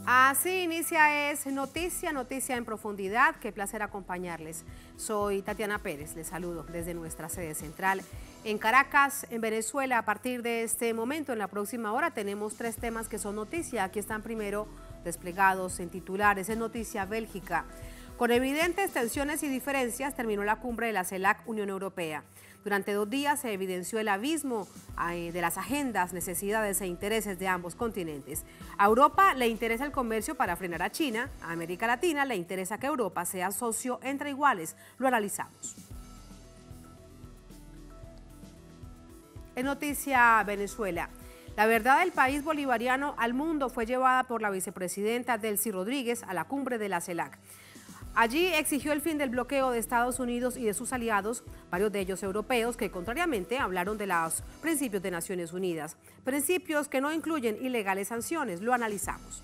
Así inicia Es Noticia, Noticia en Profundidad. Qué placer acompañarles. Soy Tatiana Pérez, les saludo desde nuestra sede central en Caracas, en Venezuela. A partir de este momento, en la próxima hora, tenemos 3 temas que son noticia. Aquí están primero desplegados en titulares. Es noticia Bélgica. Con evidentes tensiones y diferencias terminó la cumbre de la CELAC-Unión Europea. Durante 2 días se evidenció el abismo de las agendas, necesidades e intereses de ambos continentes. A Europa le interesa el comercio para frenar a China, a América Latina le interesa que Europa sea socio entre iguales. Lo analizamos. En noticia Venezuela. La verdad del país bolivariano al mundo fue llevada por la vicepresidenta Delcy Rodríguez a la cumbre de la CELAC. Allí exigió el fin del bloqueo de Estados Unidos y de sus aliados, varios de ellos europeos, que contrariamente hablaron de los principios de Naciones Unidas. Principios que no incluyen ilegales sanciones. Lo analizamos.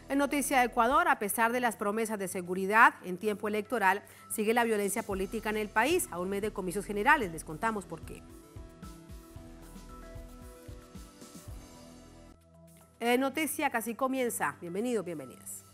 En noticia de Ecuador, a pesar de las promesas de seguridad en tiempo electoral, sigue la violencia política en el país. A un mes de comicios generales, les contamos por qué. Noticia casi comienza. Bienvenidos, bienvenidas.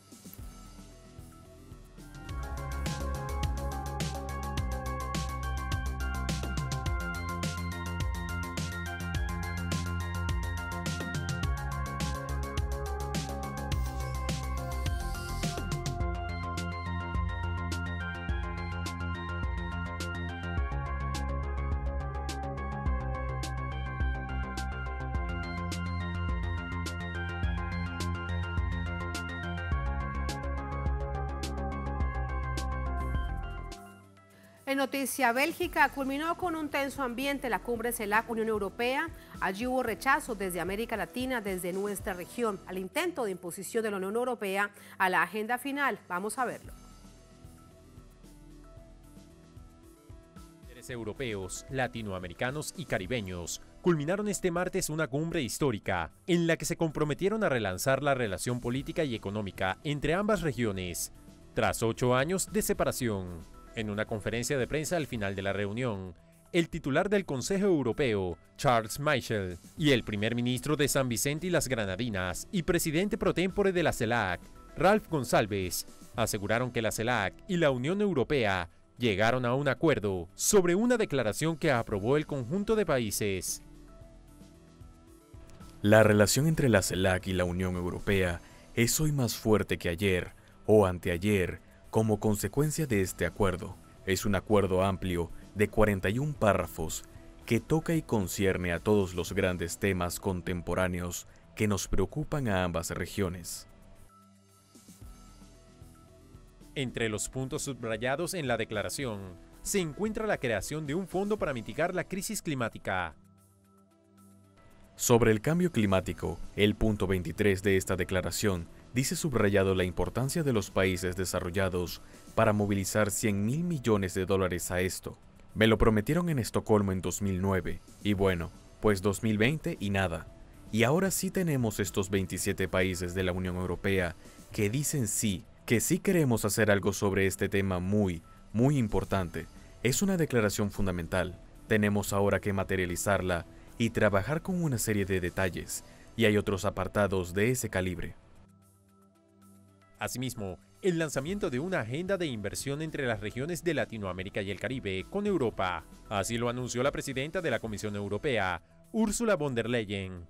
En noticia Bélgica, culminó con un tenso ambiente la cumbre CELAC-Unión Europea. Allí hubo rechazo desde América Latina, desde nuestra región, al intento de imposición de la Unión Europea a la agenda final. Vamos a verlo. Líderes europeos, latinoamericanos y caribeños culminaron este martes una cumbre histórica en la que se comprometieron a relanzar la relación política y económica entre ambas regiones, tras 8 años de separación. En una conferencia de prensa al final de la reunión, el titular del Consejo Europeo, Charles Michel, y el primer ministro de San Vicente y las Granadinas y presidente pro tempore de la CELAC, Ralph González, aseguraron que la CELAC y la Unión Europea llegaron a un acuerdo sobre una declaración que aprobó el conjunto de países. La relación entre la CELAC y la Unión Europea es hoy más fuerte que ayer o anteayer. Como consecuencia de este acuerdo, es un acuerdo amplio de 41 párrafos que toca y concierne a todos los grandes temas contemporáneos que nos preocupan a ambas regiones. Entre los puntos subrayados en la declaración se encuentra la creación de un fondo para mitigar la crisis climática. Sobre el cambio climático, el punto 23 de esta declaración dice subrayado la importancia de los países desarrollados para movilizar $100.000 millones a esto. Me lo prometieron en Estocolmo en 2009, y bueno, pues 2020 y nada. Y ahora sí tenemos estos 27 países de la Unión Europea que dicen sí, que sí queremos hacer algo sobre este tema muy importante. Es una declaración fundamental. Tenemos ahora que materializarla y trabajar con una serie de detalles, y hay otros apartados de ese calibre. Asimismo, el lanzamiento de una agenda de inversión entre las regiones de Latinoamérica y el Caribe con Europa. Así lo anunció la presidenta de la Comisión Europea, Ursula von der Leyen.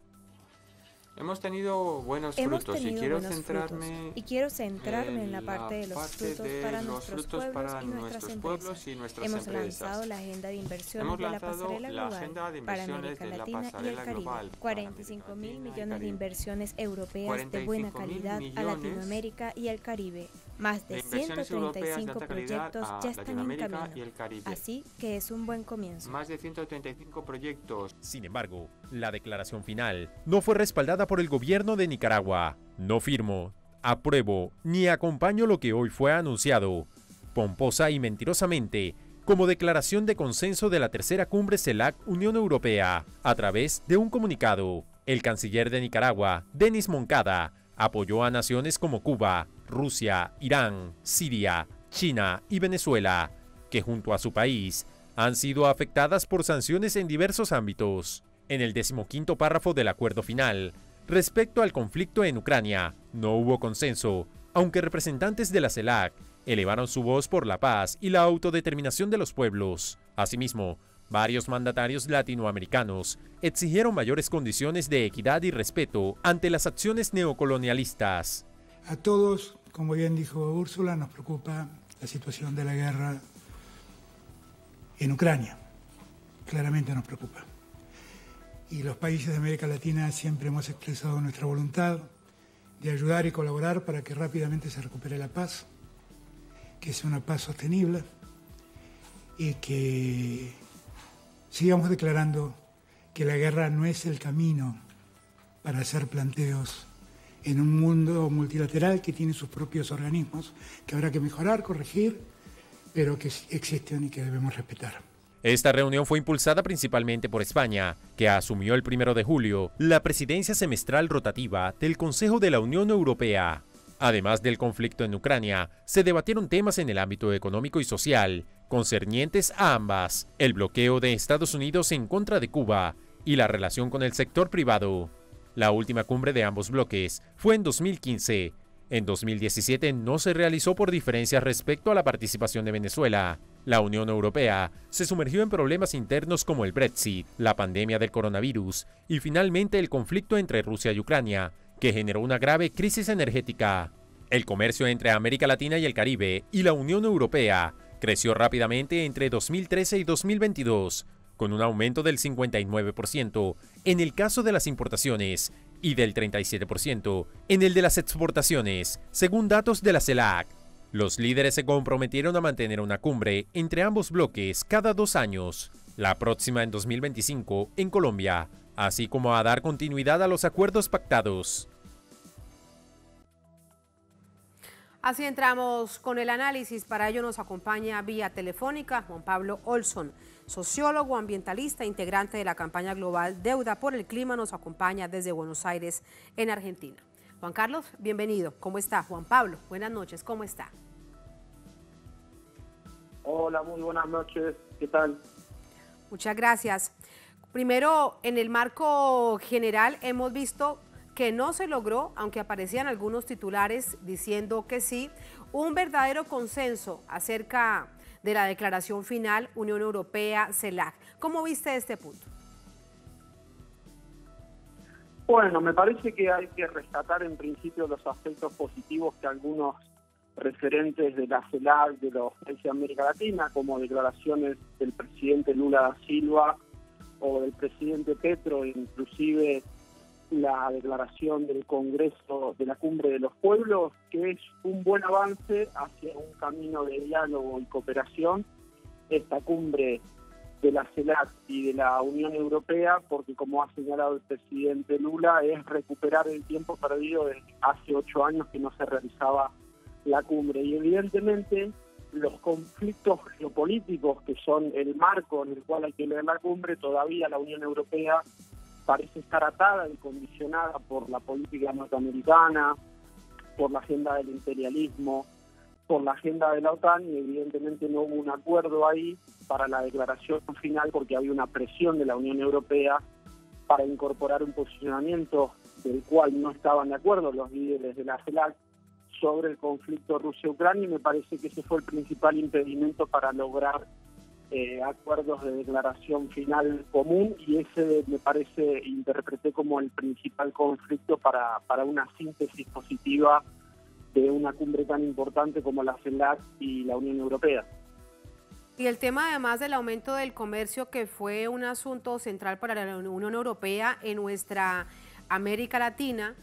Hemos tenido buenos frutos y quiero centrarme en la parte de los frutos para nuestros pueblos y nuestras empresas. Hemos lanzado la agenda de inversiones de la pasarela global para América Latina y el Caribe. 45.000 millones de inversiones europeas de buena calidad a Latinoamérica y el Caribe. Más de 135 proyectos ya están en camino, así que es un buen comienzo. Más de 135 proyectos. Sin embargo, la declaración final no fue respaldada por el gobierno de Nicaragua. No firmo, apruebo ni acompaño lo que hoy fue anunciado, pomposa y mentirosamente, como declaración de consenso de la tercera cumbre CELAC-Unión Europea. A través de un comunicado, el canciller de Nicaragua, Denis Moncada, apoyó a naciones como Cuba, Rusia, Irán, Siria, China y Venezuela, que junto a su país han sido afectadas por sanciones en diversos ámbitos. En el 15º párrafo del acuerdo final, respecto al conflicto en Ucrania, no hubo consenso, aunque representantes de la CELAC elevaron su voz por la paz y la autodeterminación de los pueblos. Asimismo, varios mandatarios latinoamericanos exigieron mayores condiciones de equidad y respeto ante las acciones neocolonialistas. A todos, como bien dijo Úrsula, nos preocupa la situación de la guerra en Ucrania. Claramente nos preocupa. Y los países de América Latina siempre hemos expresado nuestra voluntad de ayudar y colaborar para que rápidamente se recupere la paz, que sea una paz sostenible y que sigamos declarando que la guerra no es el camino para hacer planteos en un mundo multilateral que tiene sus propios organismos, que habrá que mejorar, corregir, pero que existen y que debemos respetar. Esta reunión fue impulsada principalmente por España, que asumió el 1 de julio la presidencia semestral rotativa del Consejo de la Unión Europea. Además del conflicto en Ucrania, se debatieron temas en el ámbito económico y social, concernientes a ambas, el bloqueo de Estados Unidos en contra de Cuba y la relación con el sector privado. La última cumbre de ambos bloques fue en 2015. En 2017 no se realizó por diferencias respecto a la participación de Venezuela. La Unión Europea se sumergió en problemas internos como el Brexit, la pandemia del coronavirus y finalmente el conflicto entre Rusia y Ucrania, que generó una grave crisis energética. El comercio entre América Latina y el Caribe y la Unión Europea creció rápidamente entre 2013 y 2022, con un aumento del 59% en el caso de las importaciones y del 37% en el de las exportaciones, según datos de la CELAC. Los líderes se comprometieron a mantener una cumbre entre ambos bloques cada 2 años, la próxima en 2025 en Colombia, así como a dar continuidad a los acuerdos pactados. Así entramos con el análisis. Para ello nos acompaña vía telefónica Juan Pablo Olson, sociólogo, ambientalista, integrante de la campaña global Deuda por el Clima. Nos acompaña desde Buenos Aires, en Argentina. Juan Carlos, bienvenido. ¿Cómo está? Juan Pablo, buenas noches. ¿Cómo está? Hola, muy buenas noches. ¿Qué tal? Muchas gracias. Primero, en el marco general hemos visto que no se logró, aunque aparecían algunos titulares diciendo que sí, un verdadero consenso acerca de la declaración final Unión Europea-CELAC. ¿Cómo viste este punto? Bueno, me parece que hay que rescatar en principio los aspectos positivos que algunos referentes de la CELAC, de los países de América Latina, como declaraciones del presidente Lula da Silva o del presidente Petro, inclusive la declaración del Congreso de la Cumbre de los Pueblos, que es un buen avance hacia un camino de diálogo y cooperación, esta cumbre de la CELAC y de la Unión Europea, porque como ha señalado el presidente Lula, es recuperar el tiempo perdido de hace 8 años que no se realizaba la cumbre. Y evidentemente los conflictos geopolíticos, que son el marco en el cual hay que leer la cumbre, todavía la Unión Europea parece estar atada y condicionada por la política norteamericana, por la agenda del imperialismo, por la agenda de la OTAN, y evidentemente no hubo un acuerdo ahí para la declaración final porque había una presión de la Unión Europea para incorporar un posicionamiento del cual no estaban de acuerdo los líderes de la CELAC sobre el conflicto Rusia-Ucrania, y me parece que ese fue el principal impedimento para lograr acuerdos de declaración final común, y ese me parece, interpreté como el principal conflicto para una síntesis positiva de una cumbre tan importante como la CELAC y la Unión Europea. Y el tema además del aumento del comercio, que fue un asunto central para la Unión Europea en nuestra América Latina,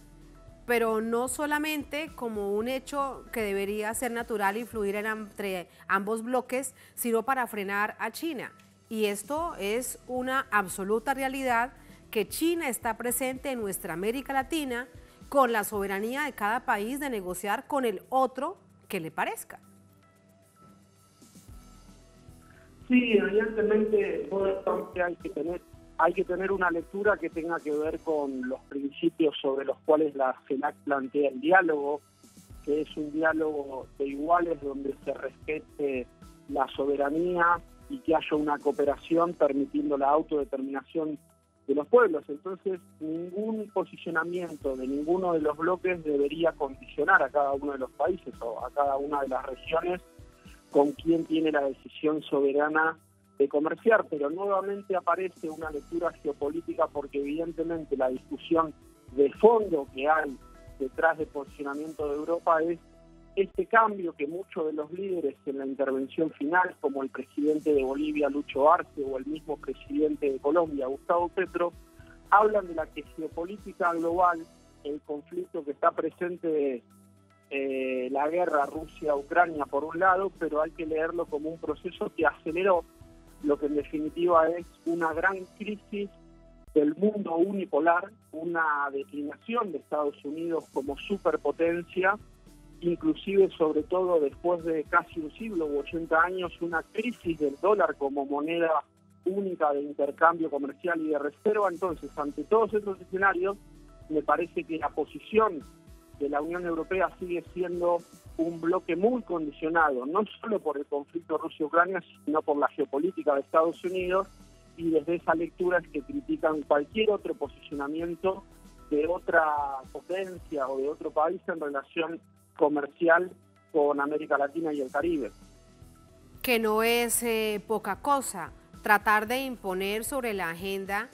pero no solamente como un hecho que debería ser natural y fluir entre ambos bloques, sino para frenar a China. Y esto es una absoluta realidad, que China está presente en nuestra América Latina con la soberanía de cada país de negociar con el otro que le parezca. Sí, evidentemente hay que tener una lectura que tenga que ver con los principios sobre los cuales la CELAC plantea el diálogo, que es un diálogo de iguales donde se respete la soberanía y que haya una cooperación permitiendo la autodeterminación de los pueblos. Entonces, ningún posicionamiento de ninguno de los bloques debería condicionar a cada uno de los países o a cada una de las regiones con quién tiene la decisión soberana de comerciar, pero nuevamente aparece una lectura geopolítica porque evidentemente la discusión de fondo que hay detrás del posicionamiento de Europa es este cambio que muchos de los líderes en la intervención final, como el presidente de Bolivia, Lucho Arce, o el mismo presidente de Colombia, Gustavo Petro, hablan de la que geopolítica global, el conflicto que está presente, la guerra Rusia-Ucrania por un lado, pero hay que leerlo como un proceso que aceleró lo que en definitiva es una gran crisis del mundo unipolar, una declinación de Estados Unidos como superpotencia, inclusive sobre todo después de casi un siglo u 80 años, una crisis del dólar como moneda única de intercambio comercial y de reserva. Entonces, ante todos estos escenarios, me parece que la posición de la Unión Europea sigue siendo un bloque muy condicionado, no solo por el conflicto Rusia-Ucrania, sino por la geopolítica de Estados Unidos, y desde esa lectura es que critican cualquier otro posicionamiento de otra potencia o de otro país en relación comercial con América Latina y el Caribe. Que no es poca cosa tratar de imponer sobre la agenda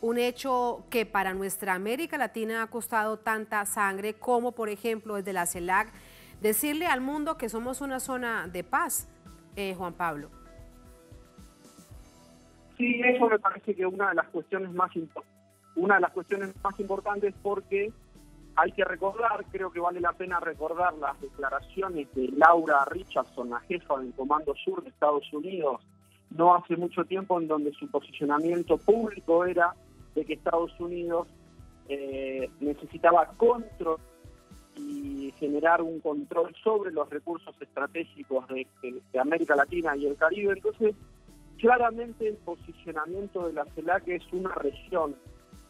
un hecho que para nuestra América Latina ha costado tanta sangre, como por ejemplo desde la CELAC, decirle al mundo que somos una zona de paz, Juan Pablo. Sí, eso me parece que una de las cuestiones más importantes, porque hay que recordar, creo que vale la pena recordar las declaraciones de Laura Richardson, la jefa del Comando Sur de Estados Unidos, no hace mucho tiempo, en donde su posicionamiento público era de que Estados Unidos necesitaba control y generar un control sobre los recursos estratégicos de América Latina y el Caribe. Entonces, claramente el posicionamiento de la CELAC es una región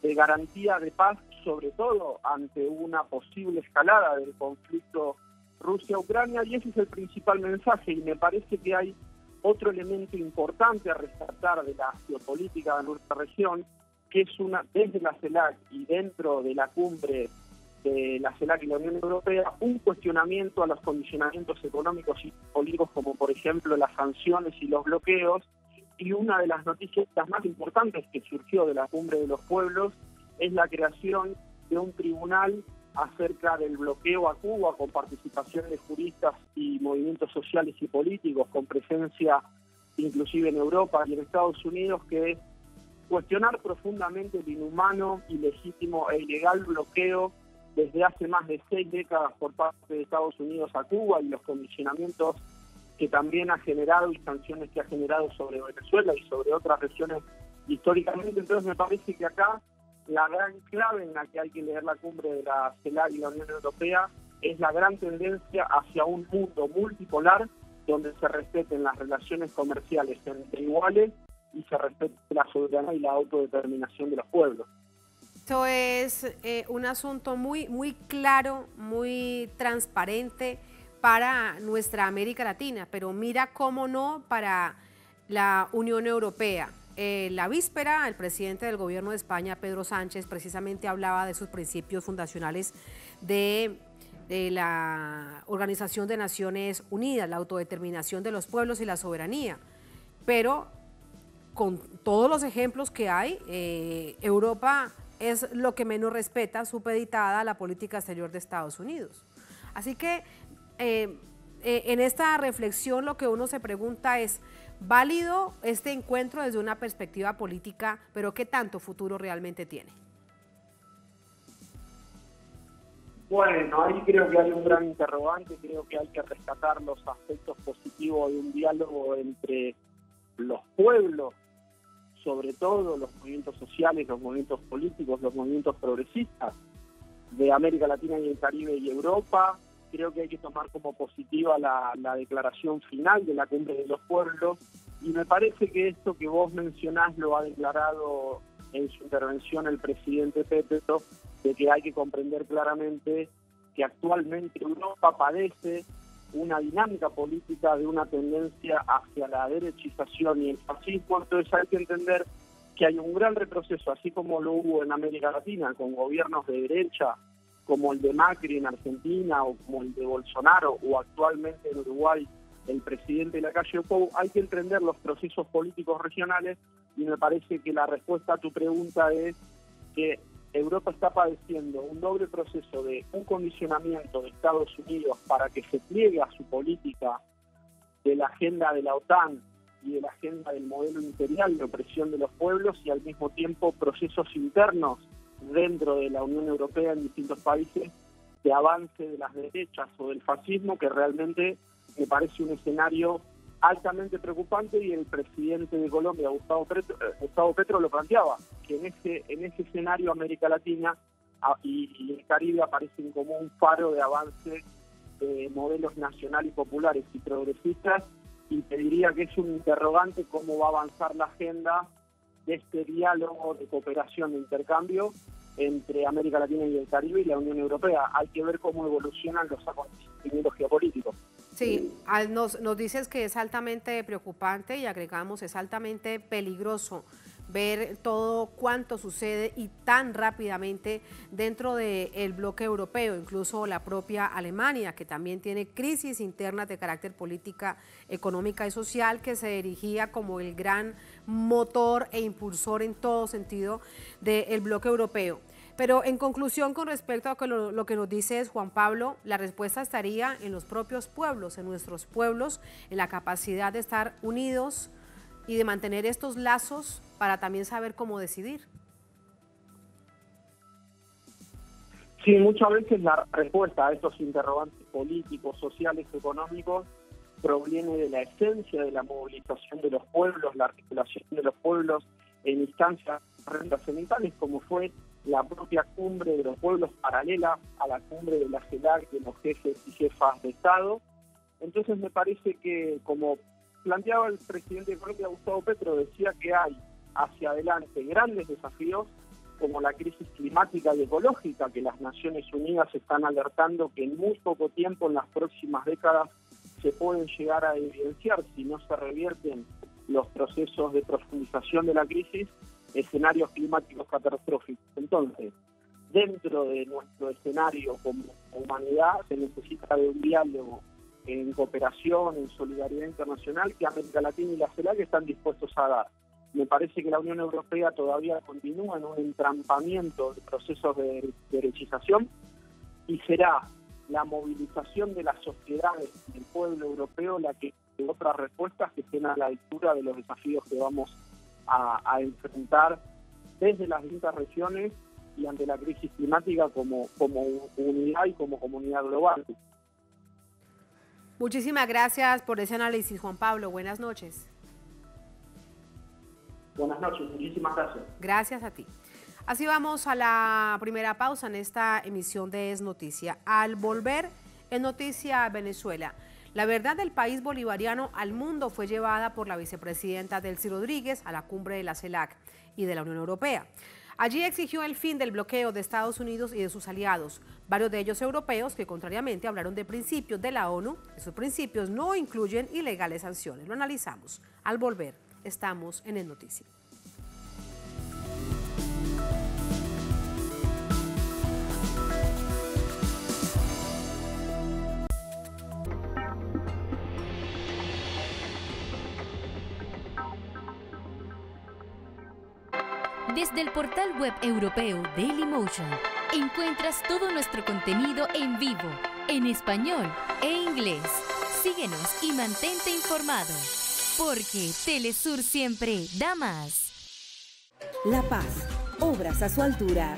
de garantía de paz, sobre todo ante una posible escalada del conflicto Rusia-Ucrania, y ese es el principal mensaje. Y me parece que hay otro elemento importante a rescatar de la geopolítica de nuestra región, que es desde la CELAC y dentro de la cumbre de la CELAC y la Unión Europea, un cuestionamiento a los condicionamientos económicos y políticos, como por ejemplo las sanciones y los bloqueos. Y una de las noticias más importantes que surgió de la Cumbre de los Pueblos es la creación de un tribunal acerca del bloqueo a Cuba, con participación de juristas y movimientos sociales y políticos, con presencia inclusive en Europa y en Estados Unidos, que es cuestionar profundamente el inhumano, ilegítimo e ilegal bloqueo desde hace más de 6 décadas por parte de Estados Unidos a Cuba, y los condicionamientos que también ha generado y sanciones que ha generado sobre Venezuela y sobre otras regiones históricamente. Entonces me parece que acá la gran clave en la que hay que leer la cumbre de la CELAC y la Unión Europea es la gran tendencia hacia un mundo multipolar donde se respeten las relaciones comerciales entre iguales y se respete la soberanía y la autodeterminación de los pueblos. Esto es un asunto muy claro, muy transparente para nuestra América Latina, pero mira cómo no para la Unión Europea. La víspera, el presidente del gobierno de España, Pedro Sánchez, precisamente hablaba de sus principios fundacionales de la Organización de Naciones Unidas, la autodeterminación de los pueblos y la soberanía. Pero con todos los ejemplos que hay, Europa es lo que menos respeta, supeditada a la política exterior de Estados Unidos. Así que en esta reflexión lo que uno se pregunta es, válido este encuentro desde una perspectiva política, pero ¿qué tanto futuro realmente tiene? Bueno, ahí creo que hay un gran interrogante, creo que hay que rescatar los aspectos positivos de un diálogo entre los pueblos, sobre todo los movimientos sociales, los movimientos políticos, los movimientos progresistas de América Latina y el Caribe y Europa. Creo que hay que tomar como positiva la declaración final de la Cumbre de los Pueblos, y me parece que esto que vos mencionás lo ha declarado en su intervención el presidente Petro, de que hay que comprender claramente que actualmente Europa padece una dinámica política de una tendencia hacia la derechización y el fascismo. Entonces hay que entender que hay un gran retroceso, así como lo hubo en América Latina, con gobiernos de derecha, como el de Macri en Argentina, o como el de Bolsonaro, o actualmente en Uruguay, el presidente de la calle Pou. Hay que entender los procesos políticos regionales, y me parece que la respuesta a tu pregunta es que Europa está padeciendo un doble proceso de un condicionamiento de Estados Unidos para que se pliegue a su política de la agenda de la OTAN y de la agenda del modelo imperial de opresión de los pueblos, y al mismo tiempo procesos internos dentro de la Unión Europea en distintos países de avance de las derechas o del fascismo, que realmente me parece un escenario altamente preocupante, y el presidente de Colombia, Gustavo Petro, lo planteaba, que en ese escenario América Latina y el Caribe aparecen como un faro de avance de modelos nacionales y populares y progresistas, y te diría que es un interrogante cómo va a avanzar la agenda de este diálogo de cooperación e intercambio entre América Latina y el Caribe y la Unión Europea. Hay que ver cómo evolucionan los acontecimientos geopolíticos. Sí, nos dices que es altamente preocupante, y agregamos es altamente peligroso ver todo cuanto sucede y tan rápidamente dentro del bloque europeo, incluso la propia Alemania, que también tiene crisis internas de carácter política, económica y social, que se erigía como el gran motor e impulsor en todo sentido del bloque europeo. Pero en conclusión, con respecto a lo que nos dices, Juan Pablo, la respuesta estaría en los propios pueblos, en nuestros pueblos, en la capacidad de estar unidos y de mantener estos lazos para también saber cómo decidir. Sí, muchas veces la respuesta a estos interrogantes políticos, sociales, económicos, proviene de la esencia de la movilización de los pueblos, la articulación de los pueblos en instancias trascendentales, como fue la propia cumbre de los pueblos paralela a la cumbre de la CELAC de los jefes y jefas de Estado. Entonces me parece que, como planteaba el presidente de Colombia, Gustavo Petro, decía que hay hacia adelante grandes desafíos como la crisis climática y ecológica, que las Naciones Unidas están alertando que en muy poco tiempo, en las próximas décadas, se pueden llegar a evidenciar, si no se revierten los procesos de profundización de la crisis, escenarios climáticos catastróficos. Entonces, dentro de nuestro escenario como humanidad, se necesita de un diálogo en cooperación, en solidaridad internacional, que América Latina y la CELAC están dispuestos a dar. Me parece que la Unión Europea todavía continúa en un entrampamiento de procesos de derechización, y será la movilización de las sociedades del pueblo europeo la que dé otras respuestas que estén a la altura de los desafíos que vamos a enfrentar desde las distintas regiones y ante la crisis climática como unidad y como comunidad global. Muchísimas gracias por ese análisis, Juan Pablo. Buenas noches. Buenas noches, muchísimas gracias. Gracias a ti. Así vamos a la primera pausa en esta emisión de Es Noticia. Al volver, en Noticia Venezuela, la verdad del país bolivariano al mundo fue llevada por la vicepresidenta Delcy Rodríguez a la cumbre de la CELAC y de la Unión Europea. Allí exigió el fin del bloqueo de Estados Unidos y de sus aliados, varios de ellos europeos que contrariamente hablaron de principios de la ONU. Esos principios no incluyen ilegales sanciones. Lo analizamos. Al volver, estamos en Es Noticia. Desde el portal web europeo Dailymotion encuentras todo nuestro contenido en vivo, en español e inglés. Síguenos y mantente informado, porque Telesur siempre da más. La Paz, obras a su altura.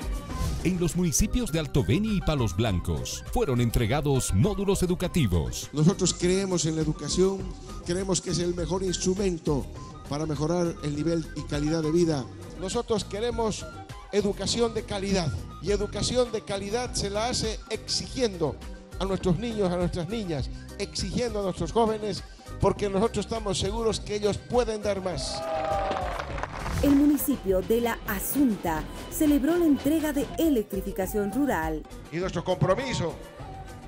En los municipios de Alto Beni y Palos Blancos fueron entregados módulos educativos. Nosotros creemos en la educación, creemos que es el mejor instrumento para mejorar el nivel y calidad de vida. Nosotros queremos educación de calidad, y educación de calidad se la hace exigiendo a nuestros niños, a nuestras niñas, exigiendo a nuestros jóvenes, porque nosotros estamos seguros que ellos pueden dar más. El municipio de La Asunta celebró la entrega de electrificación rural. Y nuestro compromiso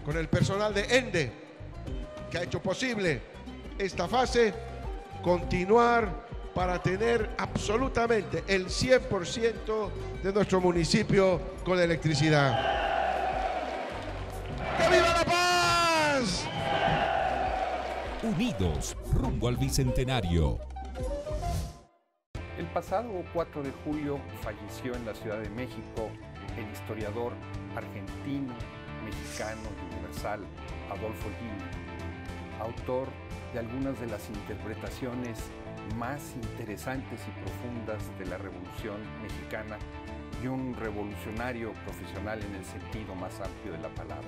con el personal de ENDE que ha hecho posible esta fase, continuar para tener absolutamente el 100% de nuestro municipio con electricidad. ¡Que viva la paz! Unidos rumbo al Bicentenario. El pasado 4 de julio falleció en la Ciudad de México el historiador argentino, mexicano y universal Adolfo Gil, autor de algunas de las interpretaciones más interesantes y profundas de la Revolución Mexicana y un revolucionario profesional en el sentido más amplio de la palabra.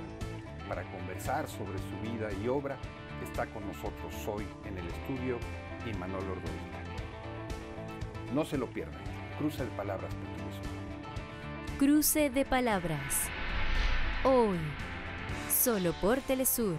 Para conversar sobre su vida y obra está con nosotros hoy en el estudio Imanol Ordóñez. No se lo pierdan. Cruce de palabras por Telesur. Cruce de palabras. Hoy, solo por Telesur.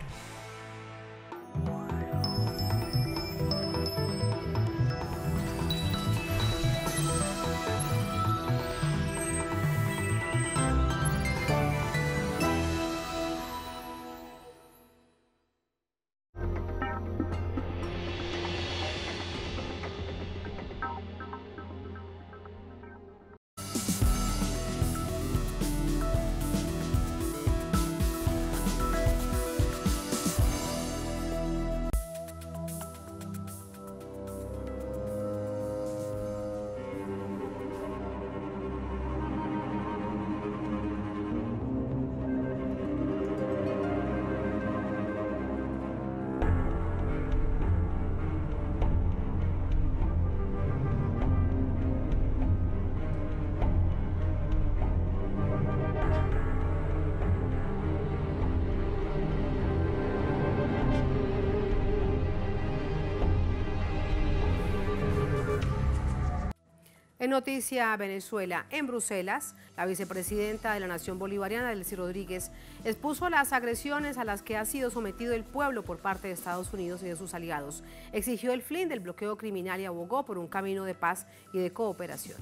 En Noticia Venezuela, en Bruselas, la vicepresidenta de la Nación Bolivariana, Delcy Rodríguez, expuso las agresiones a las que ha sido sometido el pueblo por parte de Estados Unidos y de sus aliados. Exigió el fin del bloqueo criminal y abogó por un camino de paz y de cooperación.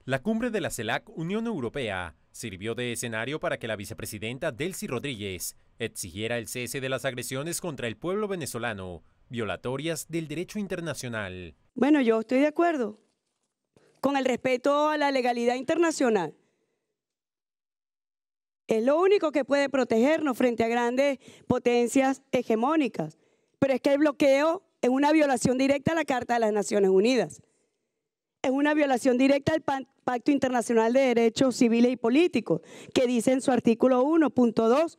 La cumbre de la CELAC Unión Europea sirvió de escenario para que la vicepresidenta Delcy Rodríguez exigiera el cese de las agresiones contra el pueblo venezolano, violatorias del derecho internacional. Bueno, yo estoy de acuerdo con el respeto a la legalidad internacional. Es lo único que puede protegernos frente a grandes potencias hegemónicas. Pero es que el bloqueo es una violación directa a la Carta de las Naciones Unidas. Es una violación directa al Pacto Internacional de Derechos Civiles y Políticos, que dice en su artículo 1.2,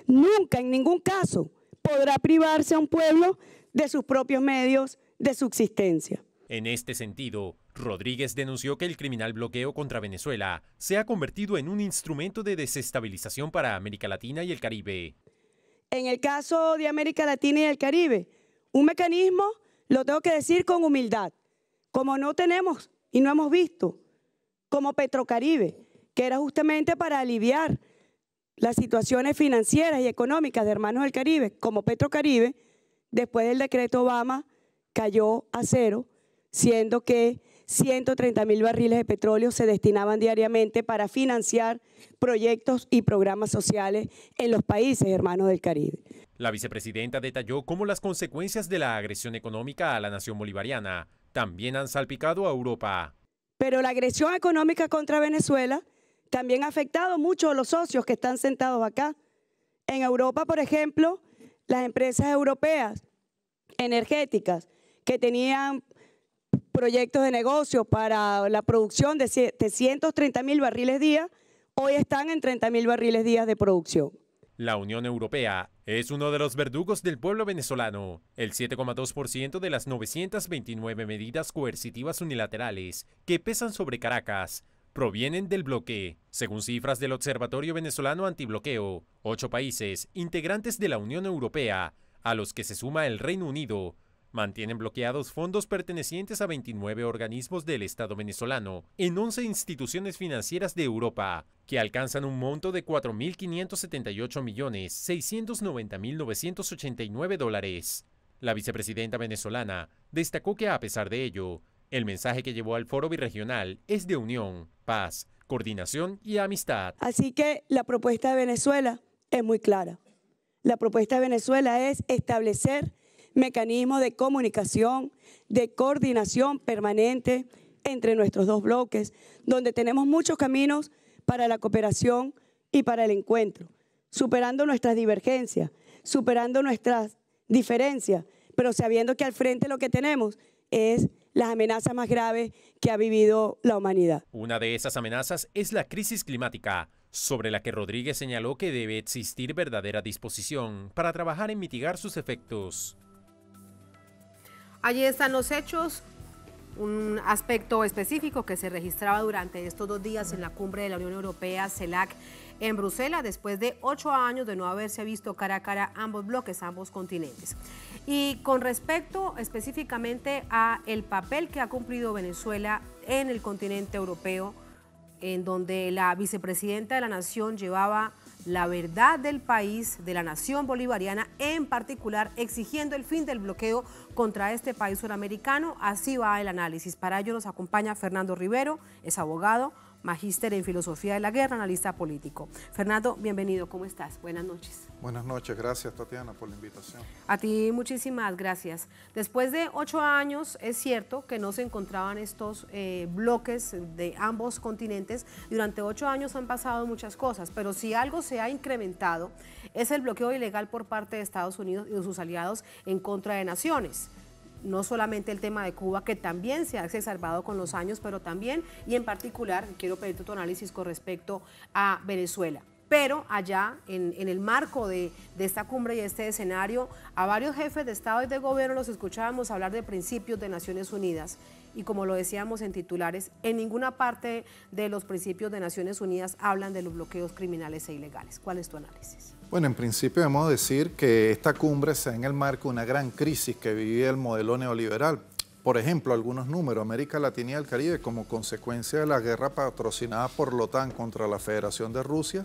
nunca, en ningún caso, podrá privarse a un pueblo de sus propios medios de subsistencia. En este sentido, Rodríguez denunció que el criminal bloqueo contra Venezuela se ha convertido en un instrumento de desestabilización para América Latina y el Caribe. En el caso de América Latina y el Caribe, un mecanismo, lo tengo que decir con humildad, como no tenemos y no hemos visto, como Petrocaribe, que era justamente para aliviar las situaciones financieras y económicas de Hermanos del Caribe, como Petrocaribe, después del decreto Obama cayó a cero, siendo que 130.000 barriles de petróleo se destinaban diariamente para financiar proyectos y programas sociales en los países hermanos del Caribe. La vicepresidenta detalló cómo las consecuencias de la agresión económica a la nación bolivariana también han salpicado a Europa. Pero la agresión económica contra Venezuela también ha afectado mucho a los socios que están sentados acá. En Europa, por ejemplo, las empresas europeas energéticas que tenían proyectos de negocio para la producción de 730.000 barriles día, hoy están en 30.000 barriles día de producción. La Unión Europea es uno de los verdugos del pueblo venezolano. El 7,2% de las 929 medidas coercitivas unilaterales que pesan sobre Caracas provienen del bloque. Según cifras del Observatorio Venezolano Antibloqueo, 8 países integrantes de la Unión Europea, a los que se suma el Reino Unido, mantienen bloqueados fondos pertenecientes a 29 organismos del Estado venezolano en 11 instituciones financieras de Europa, que alcanzan un monto de $4.578.690.989. La vicepresidenta venezolana destacó que a pesar de ello, el mensaje que llevó al foro birregional es de unión, paz, coordinación y amistad. Así que la propuesta de Venezuela es muy clara. La propuesta de Venezuela es establecer mecanismos de comunicación, de coordinación permanente entre nuestros dos bloques, donde tenemos muchos caminos para la cooperación y para el encuentro, superando nuestras divergencias, superando nuestras diferencias, pero sabiendo que al frente lo que tenemos es las amenazas más graves que ha vivido la humanidad. Una de esas amenazas es la crisis climática, sobre la que Rodríguez señaló que debe existir verdadera disposición para trabajar en mitigar sus efectos. Allí están los hechos, un aspecto específico que se registraba durante estos 2 días en la cumbre de la Unión Europea, CELAC, en Bruselas, después de 8 años de no haberse visto cara a cara ambos bloques, ambos continentes. Y con respecto específicamente a el papel que ha cumplido Venezuela en el continente europeo, en donde la vicepresidenta de la Nación llevaba la verdad del país, de la nación bolivariana, en particular exigiendo el fin del bloqueo contra este país suramericano. Así va el análisis. Para ello nos acompaña Fernando Rivero, es abogado, magíster en filosofía de la guerra, analista político. Fernando, bienvenido, ¿cómo estás? Buenas noches. Buenas noches, gracias Tatiana por la invitación. A ti muchísimas gracias. Después de 8 años es cierto que no se encontraban estos bloques de ambos continentes. Durante 8 años han pasado muchas cosas, pero si algo se ha incrementado es el bloqueo ilegal por parte de Estados Unidos y de sus aliados en contra de naciones. No solamente el tema de Cuba, que también se ha exacerbado con los años, pero también y en particular, quiero pedirte tu análisis con respecto a Venezuela. Pero allá, en el marco de esta cumbre y este escenario, a varios jefes de Estado y de Gobierno los escuchábamos hablar de principios de Naciones Unidas. Y como lo decíamos en titulares, en ninguna parte de los principios de Naciones Unidas hablan de los bloqueos criminales e ilegales. ¿Cuál es tu análisis? Bueno, en principio debemos decir que esta cumbre se da en el marco de una gran crisis que vive el modelo neoliberal. Por ejemplo, algunos números: América Latina y el Caribe, como consecuencia de la guerra patrocinada por la OTAN contra la Federación de Rusia,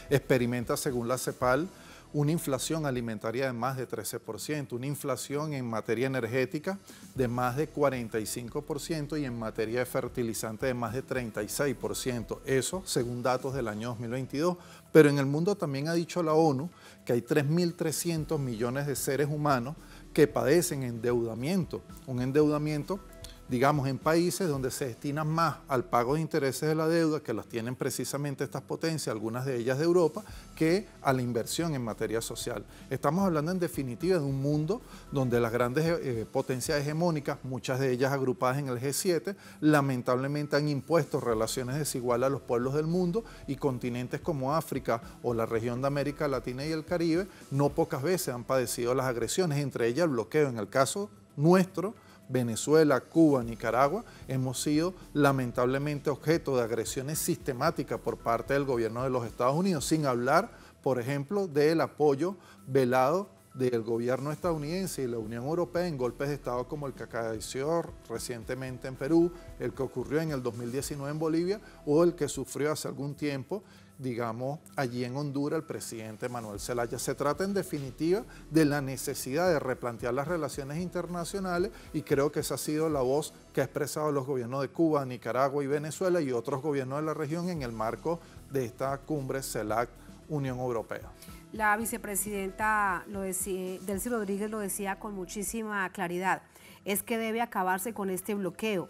experimenta, según la CEPAL, una inflación alimentaria de más de 13%, una inflación en materia energética de más de 45% y en materia de fertilizante de más de 36%. Eso según datos del año 2022. Pero en el mundo también ha dicho la ONU que hay 3.300 millones de seres humanos que padecen endeudamiento, un endeudamiento, digamos, en países donde se destina más al pago de intereses de la deuda, que los tienen precisamente estas potencias, algunas de ellas de Europa, que a la inversión en materia social. Estamos hablando en definitiva de un mundo donde las grandes potencias hegemónicas, muchas de ellas agrupadas en el G7, lamentablemente han impuesto relaciones desiguales a los pueblos del mundo, y continentes como África o la región de América Latina y el Caribe no pocas veces han padecido las agresiones, entre ellas el bloqueo. En el caso nuestro, Venezuela, Cuba, Nicaragua, hemos sido lamentablemente objeto de agresiones sistemáticas por parte del gobierno de los Estados Unidos, sin hablar, por ejemplo, del apoyo velado del gobierno estadounidense y la Unión Europea en golpes de Estado como el que acaeció recientemente en Perú, el que ocurrió en el 2019 en Bolivia o el que sufrió hace algún tiempo, digamos, allí en Honduras, el presidente Manuel Zelaya. Se trata en definitiva de la necesidad de replantear las relaciones internacionales, y creo que esa ha sido la voz que ha expresado los gobiernos de Cuba, Nicaragua y Venezuela y otros gobiernos de la región en el marco de esta cumbre CELAC Unión Europea. La vicepresidenta Delcy Rodríguez lo decía con muchísima claridad, es que debe acabarse con este bloqueo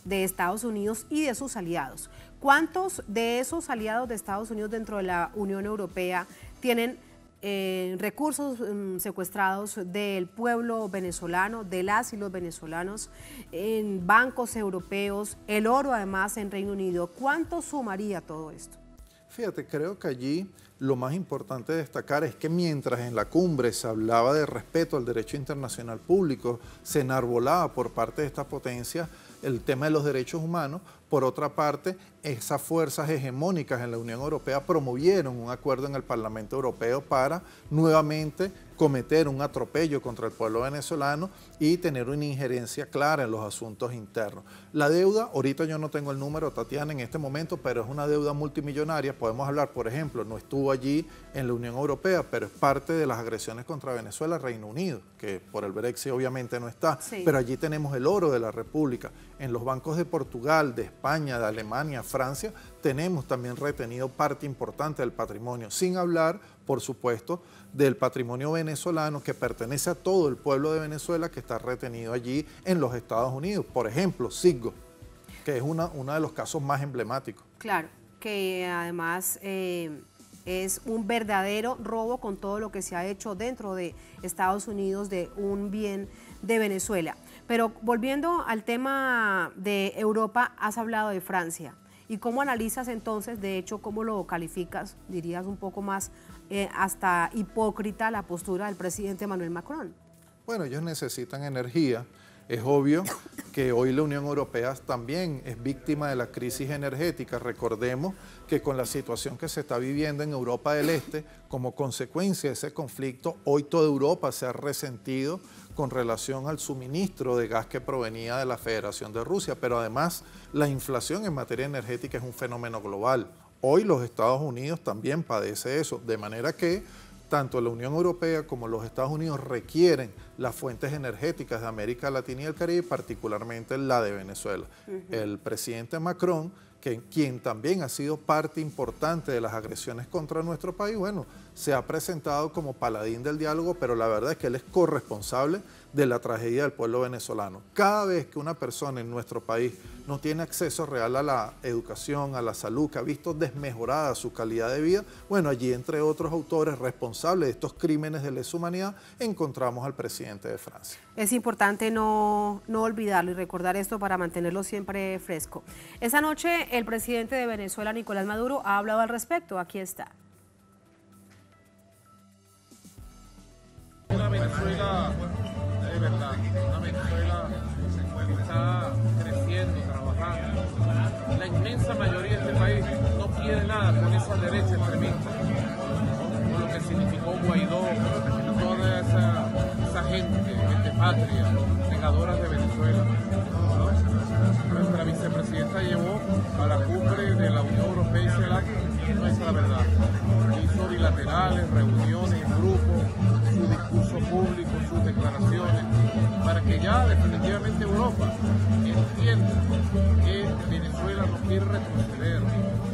de Estados Unidos y de sus aliados. ¿Cuántos de esos aliados de Estados Unidos dentro de la Unión Europea tienen recursos secuestrados del pueblo venezolano, de las y los venezolanos, en bancos europeos, el oro además en Reino Unido? ¿Cuánto sumaría todo esto? Fíjate, creo que allí lo más importante de destacar es que mientras en la cumbre se hablaba de respeto al derecho internacional público, se enarbolaba por parte de esta potencia el tema de los derechos humanos, por otra parte, esas fuerzas hegemónicas en la Unión Europea promovieron un acuerdo en el Parlamento Europeo para nuevamente cometer un atropello contra el pueblo venezolano y tener una injerencia clara en los asuntos internos. La deuda, ahorita yo no tengo el número, Tatiana, en este momento, pero es una deuda multimillonaria. Podemos hablar, por ejemplo, no estuvo allí en la Unión Europea, pero es parte de las agresiones contra Venezuela, Reino Unido, que por el Brexit obviamente no está, sí. Pero allí tenemos el oro de la República, en los bancos de Portugal, de España, de Alemania, Francia, tenemos también retenido parte importante del patrimonio, sin hablar, por supuesto, del patrimonio venezolano que pertenece a todo el pueblo de Venezuela que está retenido allí en los Estados Unidos. Por ejemplo, Citgo, que es uno de los casos más emblemáticos. Claro, que además es un verdadero robo con todo lo que se ha hecho dentro de Estados Unidos de un bien de Venezuela. Pero volviendo al tema de Europa, has hablado de Francia. ¿Y cómo analizas entonces, de hecho, cómo lo calificas, dirías un poco más hasta hipócrita la postura del presidente Emmanuel Macron? Bueno, ellos necesitan energía. Es obvio que hoy la Unión Europea también es víctima de la crisis energética. Recordemos que con la situación que se está viviendo en Europa del Este, como consecuencia de ese conflicto, hoy toda Europa se ha resentido con relación al suministro de gas que provenía de la Federación de Rusia, pero además la inflación en materia energética es un fenómeno global. Hoy los Estados Unidos también padece eso, de manera que tanto la Unión Europea como los Estados Unidos requieren las fuentes energéticas de América Latina y el Caribe, particularmente la de Venezuela. El presidente Macron, quien también ha sido parte importante de las agresiones contra nuestro país, bueno, se ha presentado como paladín del diálogo, pero la verdad es que él es corresponsable de la tragedia del pueblo venezolano. Cada vez que una persona en nuestro país no tiene acceso real a la educación, a la salud, que ha visto desmejorada su calidad de vida, bueno, allí entre otros autores responsables de estos crímenes de lesa humanidad, encontramos al presidente de Francia. Es importante no olvidarlo y recordar esto para mantenerlo siempre fresco. Esa noche el presidente de Venezuela, Nicolás Maduro, ha hablado al respecto. Aquí está. Una Venezuela de verdad, una Venezuela que está creciendo, trabajando. La inmensa mayoría de este país no quiere nada con esa derecha extremista, con lo que significó Guaidó, toda esa gente patria, negadoras de Venezuela. Nuestra vicepresidenta llevó a la cumbre de la Unión Europea y CELAC nuestra verdad. Hizo bilaterales, reuniones, grupos, su discurso público, sus declaraciones, para que ya definitivamente Europa entienda que Venezuela no quiere retroceder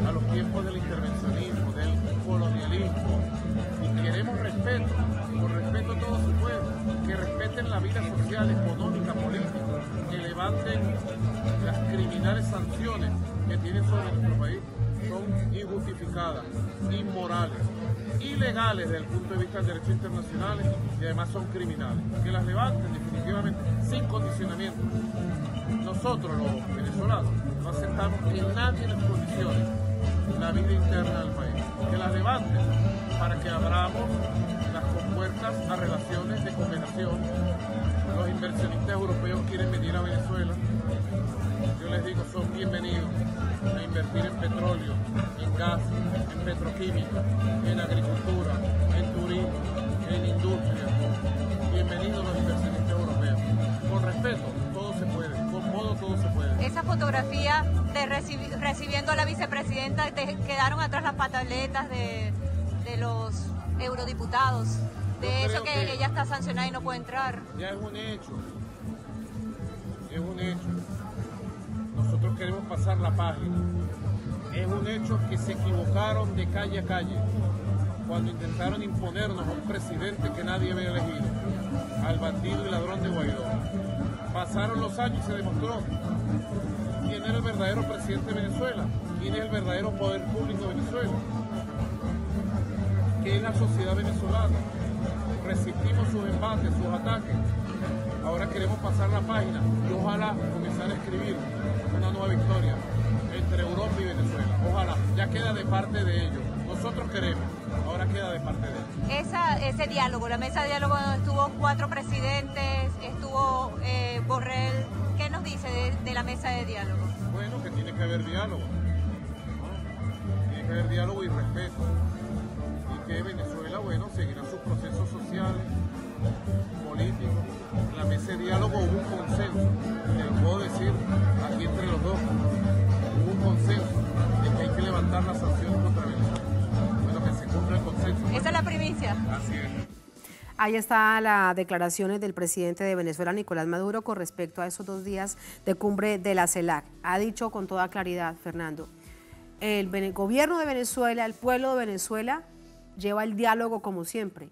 a los tiempos del intervencionismo, del colonialismo, y queremos respeto, y con respeto todo se puede, que respeten la vida social, económica, política, que levanten las criminales sanciones que tienen sobre nuestro país, son injustificadas, inmorales, ilegales desde el punto de vista del derecho internacional y además son criminales. Que las levanten definitivamente sin condicionamiento. Nosotros los venezolanos no aceptamos que nadie nos condicione la vida interna del país. Que las levanten para que abramos las compuertas a relaciones de cooperación. Los inversionistas europeos quieren venir a Venezuela. Yo les digo, son bienvenidos a invertir en petróleo, en gas, en petroquímica, en agricultura, en turismo, en industria. Bienvenidos los inversionistas europeos. Con respeto, todo se puede, con modo todo se puede. Esa fotografía de recibiendo a la vicepresidenta, quedaron atrás las pataletas de los eurodiputados. De eso que ella está sancionada y no puede entrar. Ya es un hecho. Es un hecho. Nosotros queremos pasar la página. Es un hecho que se equivocaron de calle a calle cuando intentaron imponernos a un presidente que nadie había elegido, al bandido y ladrón de Guaidó. Pasaron los años y se demostró quién era el verdadero presidente de Venezuela, quién es el verdadero poder público de Venezuela, qué es la sociedad venezolana. Resistimos sus embates, sus ataques. Ahora queremos pasar la página y ojalá comenzar a escribir una nueva victoria entre Europa y Venezuela. Ojalá, ya queda de parte de ellos. Nosotros queremos, ahora queda de parte de ellos. Ese diálogo, la mesa de diálogo donde estuvo 4 presidentes, estuvo Borrell, ¿qué nos dice de la mesa de diálogo? Bueno, que tiene que haber diálogo, ¿no? Tiene que haber diálogo y respeto. Y que Venezuela, bueno, seguirá sus procesos sociales, políticos. En la mesa de diálogo hubo un consenso, que lo puedo decir aquí entre los dos, hubo un consenso de que hay que levantar las sanciones contra Venezuela. Bueno, que se cumpla el consenso. Esa es la primicia. Así es. Ahí está las declaraciones del presidente de Venezuela, Nicolás Maduro, con respecto a esos 2 días de cumbre de la CELAC. Ha dicho con toda claridad, Fernando, el gobierno de Venezuela, el pueblo de Venezuela, lleva el diálogo como siempre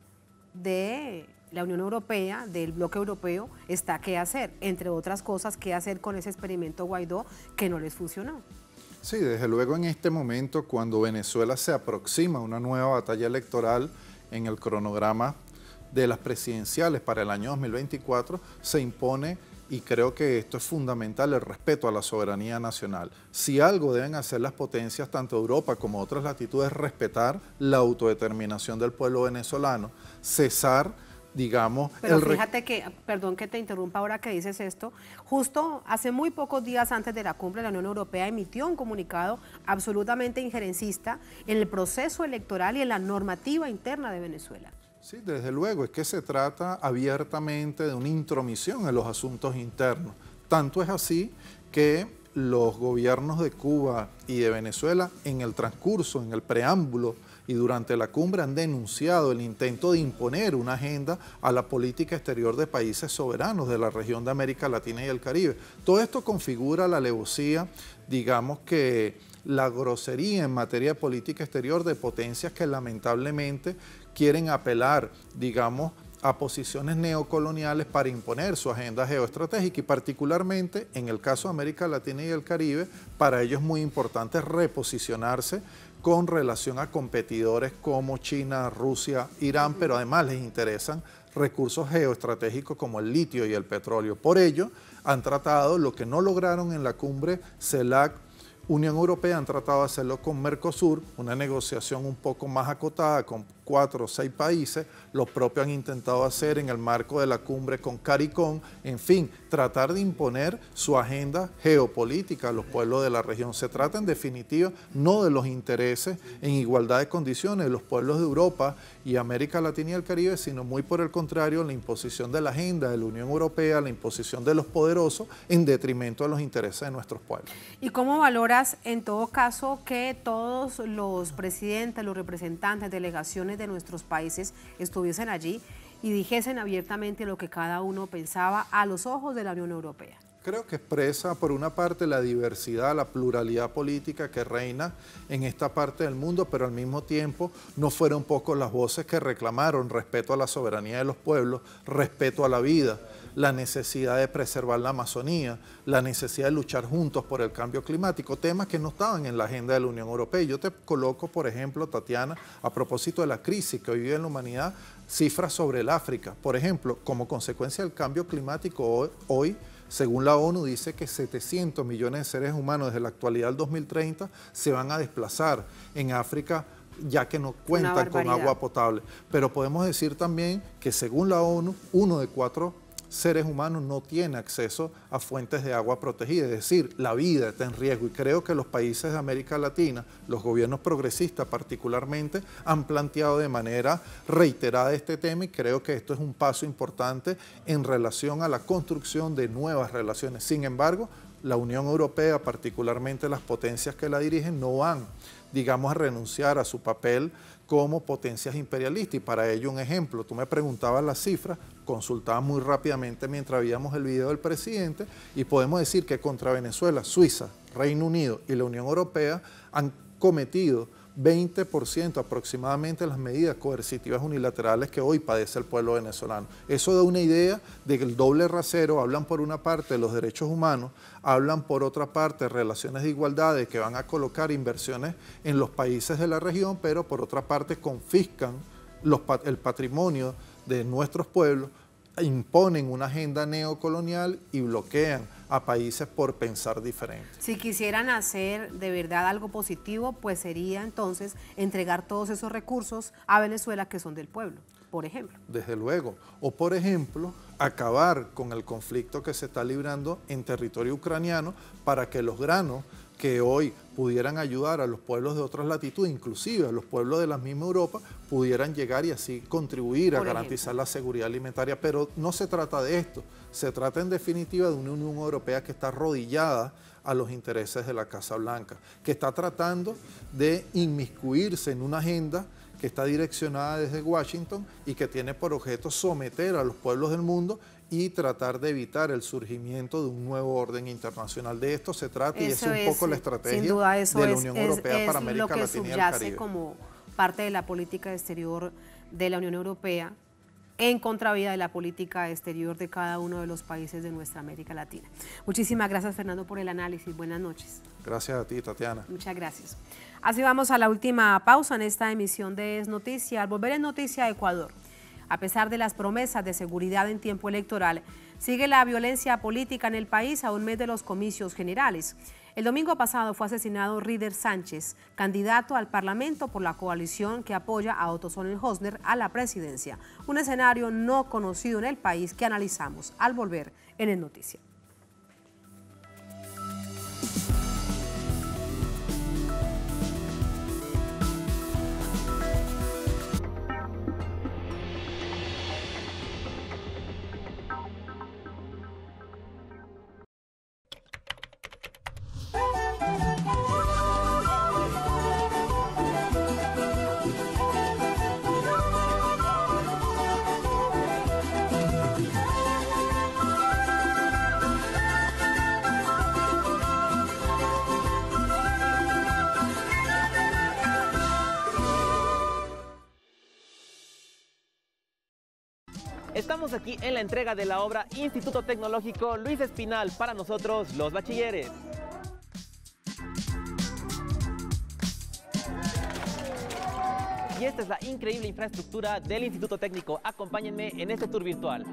de la Unión Europea, del bloque europeo, está qué hacer, entre otras cosas, qué hacer con ese experimento Guaidó que no les funcionó. Sí, desde luego en este momento, cuando Venezuela se aproxima a una nueva batalla electoral en el cronograma de las presidenciales para el año 2024, se impone, y creo que esto es fundamental, el respeto a la soberanía nacional. Si algo deben hacer las potencias, tanto Europa como otras latitudes, es respetar la autodeterminación del pueblo venezolano, cesar, digamos... Pero fíjate que, perdón que te interrumpa ahora que dices esto, justo hace muy pocos días antes de la cumbre, la Unión Europea emitió un comunicado absolutamente injerencista en el proceso electoral y en la normativa interna de Venezuela. Sí, desde luego, es que se trata abiertamente de una intromisión en los asuntos internos. Tanto es así que los gobiernos de Cuba y de Venezuela, en el transcurso, en el preámbulo y durante la cumbre, han denunciado el intento de imponer una agenda a la política exterior de países soberanos de la región de América Latina y el Caribe. Todo esto configura la alevosía, digamos que la grosería en materia de política exterior de potencias que lamentablemente quieren apelar, digamos, a posiciones neocoloniales para imponer su agenda geoestratégica y particularmente en el caso de América Latina y el Caribe, para ellos es muy importante reposicionarse con relación a competidores como China, Rusia, Irán, pero además les interesan recursos geoestratégicos como el litio y el petróleo. Por ello, han tratado lo que no lograron en la cumbre CELAC, Unión Europea, han tratado de hacerlo con Mercosur, una negociación un poco más acotada con 4 o 6 países, lo propio han intentado hacer en el marco de la cumbre con CARICOM, en fin, tratar de imponer su agenda geopolítica a los pueblos de la región. Se trata en definitiva no de los intereses en igualdad de condiciones de los pueblos de Europa y América Latina y el Caribe, sino muy por el contrario, la imposición de la agenda de la Unión Europea, la imposición de los poderosos en detrimento de los intereses de nuestros pueblos. ¿Y cómo valoras en todo caso que todos los presidentes, los representantes, delegaciones de nuestros países estuviesen allí y dijesen abiertamente lo que cada uno pensaba a los ojos de la Unión Europea? Creo que expresa por una parte la diversidad, la pluralidad política que reina en esta parte del mundo, pero al mismo tiempo no fueron pocos las voces que reclamaron respeto a la soberanía de los pueblos, respeto a la vida, la necesidad de preservar la Amazonía, la necesidad de luchar juntos por el cambio climático, temas que no estaban en la agenda de la Unión Europea. Y yo te coloco, por ejemplo, Tatiana, a propósito de la crisis que hoy vive en la humanidad, cifras sobre el África. Por ejemplo, como consecuencia del cambio climático hoy, según la ONU, dice que 700 millones de seres humanos desde la actualidad al 2030 se van a desplazar en África, ya que no cuentan con agua potable. Pero podemos decir también que según la ONU, 1 de 4 seres humanos no tiene acceso a fuentes de agua protegida, es decir, la vida está en riesgo. Y creo que los países de América Latina, los gobiernos progresistas particularmente, han planteado de manera reiterada este tema y creo que esto es un paso importante en relación a la construcción de nuevas relaciones. Sin embargo, la Unión Europea, particularmente las potencias que la dirigen, no van, digamos, a renunciar a su papel como potencias imperialistas. Y para ello un ejemplo, tú me preguntabas las cifras, consultaba muy rápidamente mientras veíamos el video del presidente y podemos decir que contra Venezuela, Suiza, Reino Unido y la Unión Europea han cometido 20% aproximadamente las medidas coercitivas unilaterales que hoy padece el pueblo venezolano. Eso da una idea de que el doble rasero, hablan por una parte de los derechos humanos, hablan por otra parte de relaciones de igualdad, de que van a colocar inversiones en los países de la región, pero por otra parte confiscan el patrimonio de nuestros pueblos, imponen una agenda neocolonial y bloquean a países por pensar diferente. Si quisieran hacer de verdad algo positivo, pues sería entonces entregar todos esos recursos a Venezuela que son del pueblo, por ejemplo. Desde luego. O por ejemplo, acabar con el conflicto que se está librando en territorio ucraniano para que los granos que hoy pudieran ayudar a los pueblos de otras latitudes, inclusive a los pueblos de la misma Europa, pudieran llegar y así contribuir a garantizar la seguridad alimentaria. Pero no se trata de esto, se trata en definitiva de una Unión Europea que está arrodillada a los intereses de la Casa Blanca, que está tratando de inmiscuirse en una agenda que está direccionada desde Washington y que tiene por objeto someter a los pueblos del mundo y tratar de evitar el surgimiento de un nuevo orden internacional. De esto se trata y es un poco la estrategia de la Unión Europea para América Latina y el Caribe. Lo que subyace como parte de la política exterior de la Unión Europea en contravía de la política exterior de cada uno de los países de nuestra América Latina. Muchísimas gracias, Fernando, por el análisis. Buenas noches. Gracias a ti, Tatiana. Muchas gracias. Así vamos a la última pausa en esta emisión de Es Noticia. Al volver en Noticia Ecuador, a pesar de las promesas de seguridad en tiempo electoral, sigue la violencia política en el país a un mes de los comicios generales. El domingo pasado fue asesinado Ryder Sánchez, candidato al Parlamento por la coalición que apoya a Otto Sonnenhösner a la presidencia. Un escenario no conocido en el país que analizamos al volver en El Noticia. Estamos aquí en la entrega de la obra Instituto Tecnológico Luis Espinal, para nosotros los bachilleres. Y esta es la increíble infraestructura del Instituto Técnico. Acompáñenme en este tour virtual.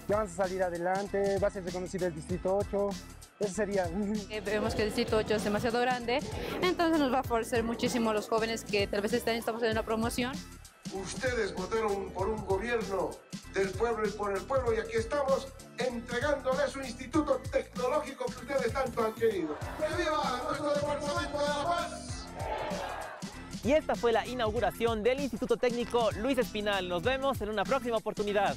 Ya vamos a salir adelante, va a ser reconocido el Distrito 8. Eso sería. Vemos que el Distrito 8 es demasiado grande, entonces nos va a favorecer muchísimo a los jóvenes que tal vez este año estamos en una promoción. Ustedes votaron por un gobierno del pueblo y por el pueblo, y aquí estamos entregándoles un instituto tecnológico que ustedes tanto han querido. ¡Que viva nuestro Departamento de la Paz! Y esta fue la inauguración del Instituto Técnico Luis Espinal. Nos vemos en una próxima oportunidad.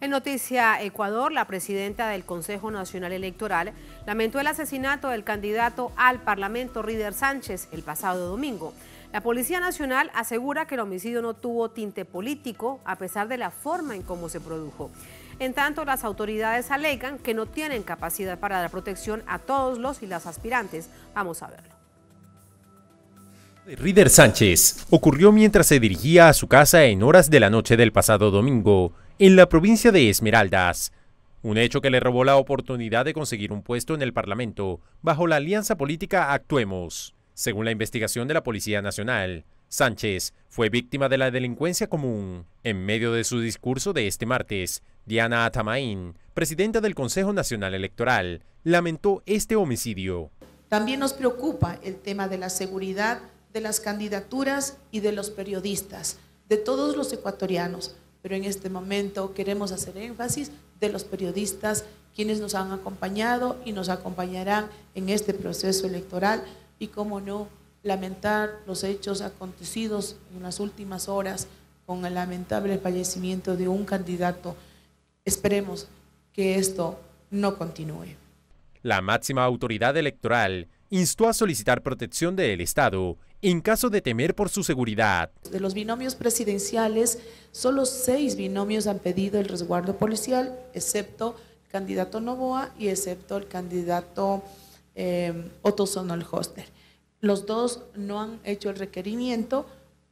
Noticia Ecuador, la presidenta del Consejo Nacional Electoral lamentó el asesinato del candidato al Parlamento Ryder Sánchez el pasado domingo. La Policía Nacional asegura que el homicidio no tuvo tinte político a pesar de la forma en cómo se produjo. En tanto, las autoridades alegan que no tienen capacidad para dar protección a todos los y las aspirantes. Vamos a verlo. Ryder Sánchez ocurrió mientras se dirigía a su casa en horas de la noche del pasado domingo, en la provincia de Esmeraldas. Un hecho que le robó la oportunidad de conseguir un puesto en el Parlamento bajo la alianza política Actuemos. Según la investigación de la Policía Nacional, Sánchez fue víctima de la delincuencia común. En medio de su discurso de este martes, Diana Atamaín, presidenta del Consejo Nacional Electoral, lamentó este homicidio. También nos preocupa el tema de la seguridad de las candidaturas y de los periodistas, de todos los ecuatorianos. Pero en este momento queremos hacer énfasis de los periodistas, quienes nos han acompañado y nos acompañarán en este proceso electoral, y cómo no lamentar los hechos acontecidos en las últimas horas con el lamentable fallecimiento de un candidato. Esperemos que esto no continúe. La máxima autoridad electoral instó a solicitar protección del Estado en caso de temer por su seguridad. De los binomios presidenciales, solo 6 binomios han pedido el resguardo policial, excepto el candidato Noboa y excepto el candidato Otto Sonnenhösner. Los dos no han hecho el requerimiento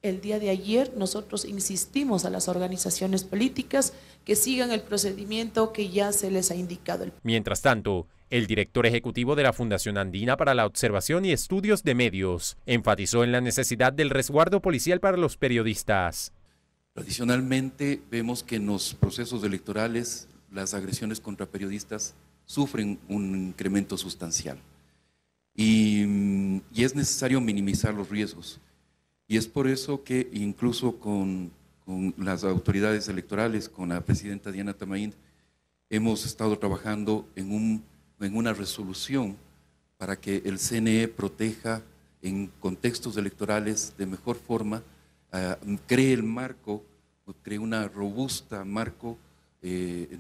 El día de ayer nosotros insistimos a las organizaciones políticas que sigan el procedimiento que ya se les ha indicado. Mientras tanto, el director ejecutivo de la Fundación Andina para la Observación y Estudios de Medios enfatizó en la necesidad del resguardo policial para los periodistas. Adicionalmente, vemos que en los procesos electorales las agresiones contra periodistas sufren un incremento sustancial y es necesario minimizar los riesgos. Y es por eso que incluso con las autoridades electorales, con la presidenta Diana Tamaín, hemos estado trabajando en una resolución para que el CNE proteja en contextos electorales de mejor forma, cree el marco, cree una robusta marco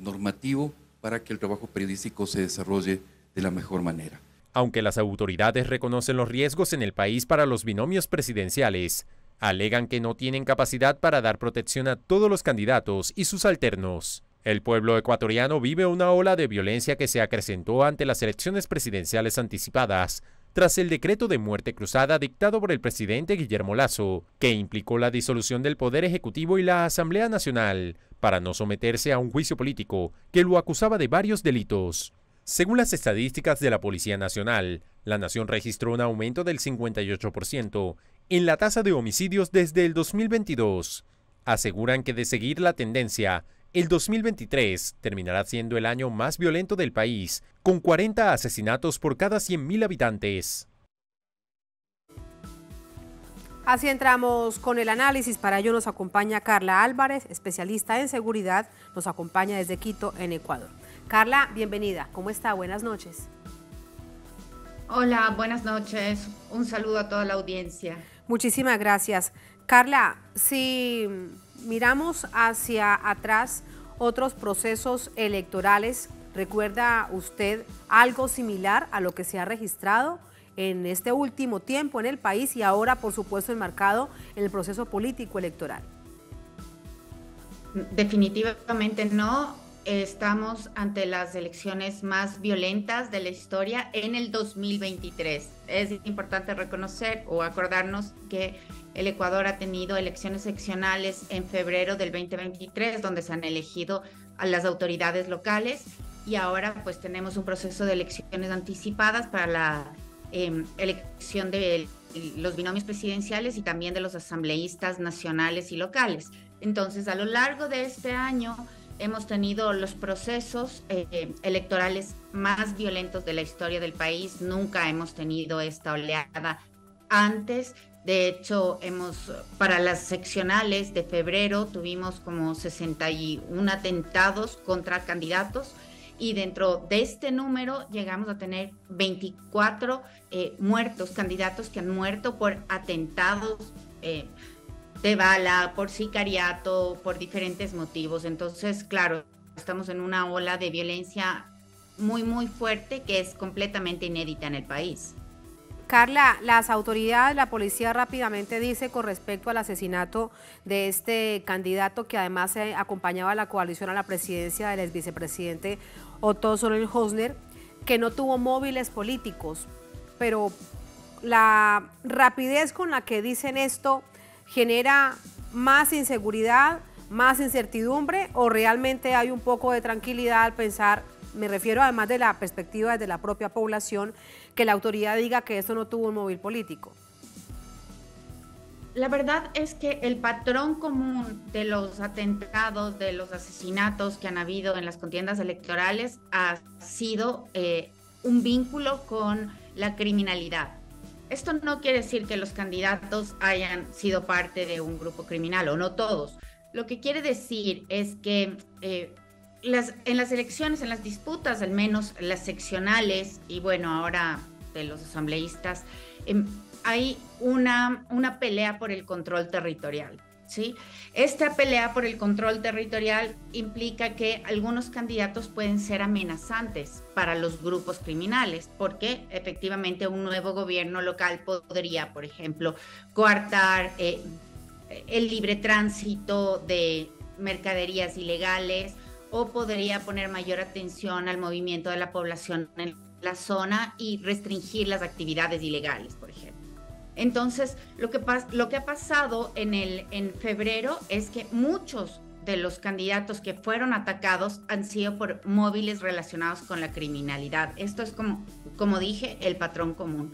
normativo para que el trabajo periodístico se desarrolle de la mejor manera. Aunque las autoridades reconocen los riesgos en el país para los binomios presidenciales, alegan que no tienen capacidad para dar protección a todos los candidatos y sus alternos. El pueblo ecuatoriano vive una ola de violencia que se acrecentó ante las elecciones presidenciales anticipadas, tras el decreto de muerte cruzada dictado por el presidente Guillermo Lasso, que implicó la disolución del Poder Ejecutivo y la Asamblea Nacional, para no someterse a un juicio político que lo acusaba de varios delitos. Según las estadísticas de la Policía Nacional, la nación registró un aumento del 58% en la tasa de homicidios desde el 2022. Aseguran que de seguir la tendencia, el 2023 terminará siendo el año más violento del país, con 40 asesinatos por cada 100.000 habitantes. Así entramos con el análisis. Para ello nos acompaña Carla Álvarez, especialista en seguridad, nos acompaña desde Quito, en Ecuador. Carla, bienvenida. ¿Cómo está? Buenas noches. Hola, buenas noches. Un saludo a toda la audiencia. Muchísimas gracias. Carla, si miramos hacia atrás otros procesos electorales, ¿recuerda usted algo similar a lo que se ha registrado en este último tiempo en el país y ahora, por supuesto, enmarcado en el proceso político electoral? Definitivamente no. Estamos ante las elecciones más violentas de la historia en el 2023. Es importante reconocer o acordarnos que el Ecuador ha tenido elecciones seccionales en febrero del 2023, donde se han elegido a las autoridades locales, y ahora pues tenemos un proceso de elecciones anticipadas para la elección de los binomios presidenciales y también de los asambleístas nacionales y locales. Entonces, a lo largo de este año hemos tenido los procesos electorales más violentos de la historia del país. Nunca hemos tenido esta oleada antes. De hecho, para las seccionales de febrero tuvimos como 61 atentados contra candidatos, y dentro de este número llegamos a tener 24 muertos, candidatos que han muerto por atentados de bala, por sicariato, por diferentes motivos. Entonces, claro, estamos en una ola de violencia muy, muy fuerte que es completamente inédita en el país. Carla, las autoridades, la policía rápidamente dice con respecto al asesinato de este candidato que además acompañaba a la coalición a la presidencia del exvicepresidente Otto Sonnenhösner, que no tuvo móviles políticos, pero la rapidez con la que dicen esto genera más inseguridad, más incertidumbre, o realmente hay un poco de tranquilidad al pensar, me refiero además de la perspectiva de la propia población, que la autoridad diga que esto no tuvo un móvil político? La verdad es que el patrón común de los atentados, de los asesinatos que han habido en las contiendas electorales ha sido un vínculo con la criminalidad. Esto no quiere decir que los candidatos hayan sido parte de un grupo criminal, o no todos. Lo que quiere decir es que en las elecciones, en las disputas, al menos las seccionales, y bueno, ahora de los asambleístas, hay una pelea por el control territorial, ¿sí? Esta pelea por el control territorial implica que algunos candidatos pueden ser amenazantes para los grupos criminales, porque efectivamente un nuevo gobierno local podría, por ejemplo, coartar el libre tránsito de mercaderías ilegales, o podría poner mayor atención al movimiento de la población en la zona y restringir las actividades ilegales, por ejemplo. Entonces, lo que ha pasado en febrero es que muchos de los candidatos que fueron atacados han sido por móviles relacionados con la criminalidad. Esto es como dije, el patrón común.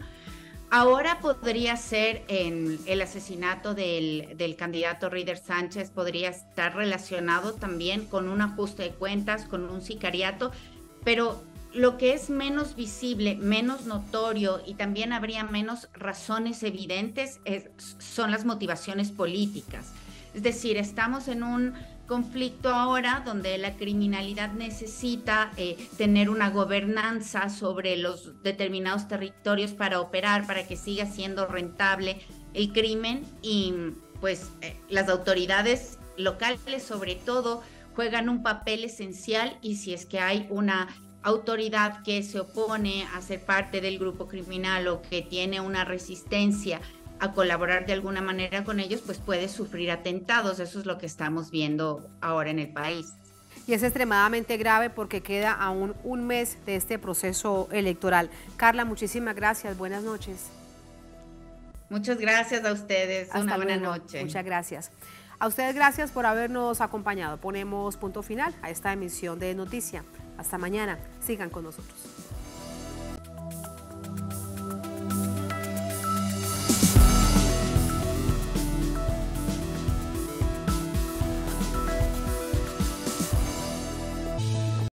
Ahora podría ser el asesinato del candidato Rider Sánchez, podría estar relacionado también con un ajuste de cuentas, con un sicariato, pero lo que es menos visible, menos notorio y también habría menos razones evidentes son las motivaciones políticas. Es decir, estamos en un conflicto ahora donde la criminalidad necesita tener una gobernanza sobre los determinados territorios para operar, para que siga siendo rentable el crimen, y pues las autoridades locales sobre todo juegan un papel esencial, y si es que hay una autoridad que se opone a ser parte del grupo criminal o que tiene una resistencia a colaborar de alguna manera con ellos, pues puede sufrir atentados. Eso es lo que estamos viendo ahora en el país. Y es extremadamente grave porque queda aún un mes de este proceso electoral. Carla, muchísimas gracias. Buenas noches. Muchas gracias a ustedes. Hasta una buena luego. noche. Muchas gracias. A ustedes gracias por habernos acompañado. Ponemos punto final a esta emisión de Noticia. Hasta mañana. Sigan con nosotros.